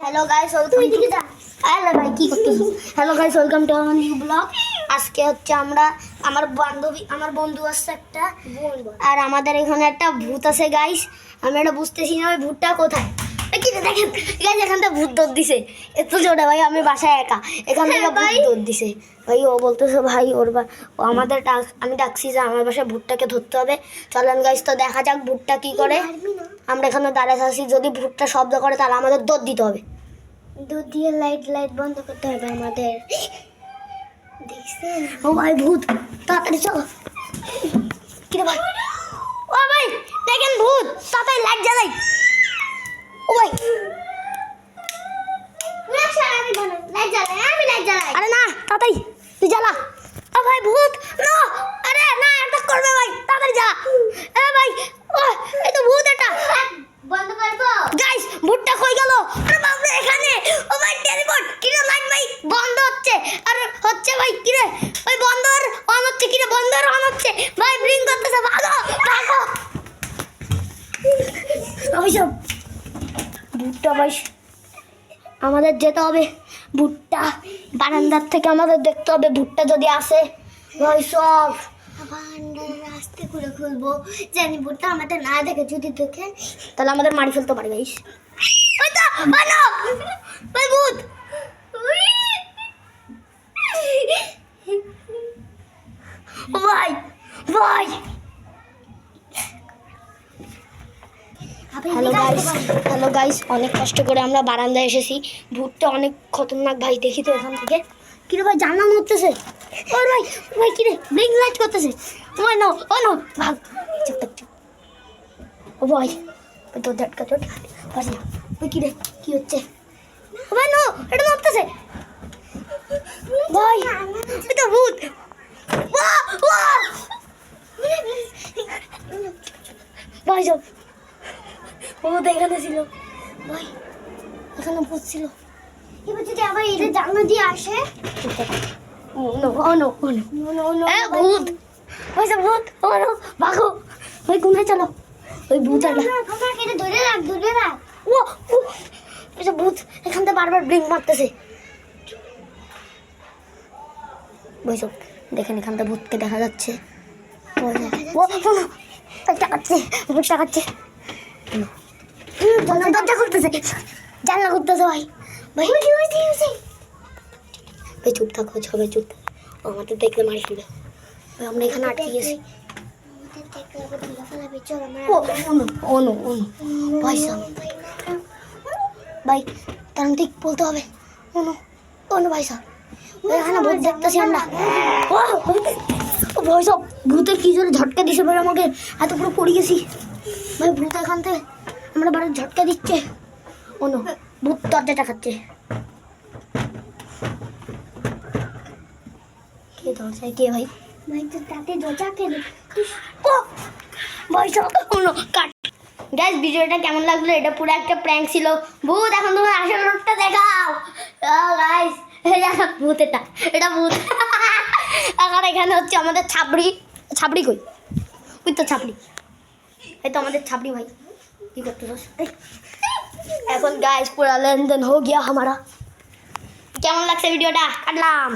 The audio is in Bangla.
Hello guys, welcome to hello ভাই কি করতেছ? Hello guys, welcome to our new blog. আজকে হচ্ছে আমরা আমার বন্ধু আসছে একটা, আর আমাদের এখানে একটা ভূত আছে গাইস। আমি এটা বুঝতেছি না ওই ভূতটা কোথায়। কি দেখেন গাইস, এখান থেকে ভূত দৌড় দিছে। এত জোরে ভাই, আমি বাসায় একা, এখান থেকে ভূত দৌড় দিছে ভাই। ও বলতেছে ভাই ও আমাদের আমি ডাকছি যে আমার বাসায় ভূতটাকে ধরতে হবে। চলেন গাইস, তো দেখা যাক ভূতটা কি করে। আমরা এখানে দাঁড়াতে আছি, যদি ভূতটা শব্দ করে তাহলে আমাদের দৌড় দিতে হবে। দৌড় দিয়ে লাইট বন্ধ করতে হবে আমাদের। দেখছেন ও ভাই ভূত, তাড়াতাড়ি চলো। কি রে ভাই, ও ভাই দেখেন ভূত, তাড়াতাড়ি লাইট জ্বালাই। ও ভাই আরে না, তাড়াতাড়ি তুই জ্বালা। ও ভাই ভূত না, আরে না এটা করবে ভাই, তাড়াতাড়ি জ্বালা। এ ভাই ও এই তো ভূত, এটা বন্ধ করবো গাইস। ভূতটা কই গেল? আরে বাপ রে, এখানে। ও ভাই টেলিপোর্ট, কি রে লাইট ভাই বন্ধ হচ্ছে আর হচ্ছে ভাই। কি রে ওই বন্ধ আর অন হচ্ছে, কি রে বন্ধ আর অন হচ্ছে ভাই, ব্লিঙ্ক করতেছে। ভাগো ভাগো অভিশাপ। ভূতটা ভাই আমাদের যেতে হবে, ভূতটা বারান্দার থেকে আমাদের দেখতে হবে। ভূতটা যদি আসে ভাই সব আস্তে করে খুলবো, জানি ভূতটা আমাদের না দেখে, যদি দেখে তাহলে আমাদের মারি ফেলতে পারে গাইস। ওই তো বানো ভাই ভূত, ভাই ভাই। হ্যালো গাইস, অনেক কষ্ট করে আমরা বারান্দায় এসেছি। ভূতটা অনেক খতরনাক ভাই, দেখি তো এখান থেকে। কিরে ভাই জানলা মরতেছে। ও ভাই ভাই কিরে ব্লিঙ্ক লাইট করতেছে। ও নো ভাগ, চুপ থাক চুপ। ও ভাই ওই তো ঝটকা চট পারছি না। ওই কিরে কি হচ্ছে? ও ভাই নো, এটা মরতেছে ভাই, এটা ভূত। ভাই সব ভূত এখানে ছিল ভাই, এখানে ভূত ছিল। এবার যদি আবার এটা জানলা দিয়ে আসে, ভূত ওই সব ভূত, ভাগো ওই কোনায় চলো। ওই ভূত ধরে রাখ ও এসব ভূত এখান থেকে বারবার ব্লিঙ্ক মারতেছে। বৈশব দেখেন, এখান থেকে ভূতকে দেখা যাচ্ছে। দরজা করতেছে, জানলা করতেছে ভাই। ভাই ভাই চুপ থাকো, সবাই চুপ থাকো। আমাদের দেখলে মারি ফেলবে ভাই, আমরা এখানে আটকে গেছি। ভাই তার ঠিক বলতে হবে। অনু ভাই সাহেব এখানে ভূত দেখতেছি আমরা। ভাই সব ভূতে কি জোরে ঝটকা দিছে ভাই, আমাকে এত পুরো পড়ে গেছি ভাই। ভূত এখান থেকে আমরা বাড়ির ঝটকা দিচ্ছে। অনু ভূত দরজাটা খাচ্ছে। কে দরজায় কে ভাই? ভাই তো তাতে দরজা কে? ও ভাই সব অনু কাট। গাইস ভিডিওটা কেমন লাগলো? এটা পুরো একটা প্র্যাঙ্ক ছিল। ভূত এখন তোমার আসল রূপটা দেখাও। গাইস ভূত, এটা ভূত। এখন এখানে হচ্ছে আমাদের ছাবড়ি কই? ওই তো ছাবড়ি, এই তো আমাদের ছাবড়ি ভাই। কি করতে এখন গাইস পুরা লেনদেন হো গিয়া হামারা। কেমন লাগছে ভিডিওটা? কাটলাম।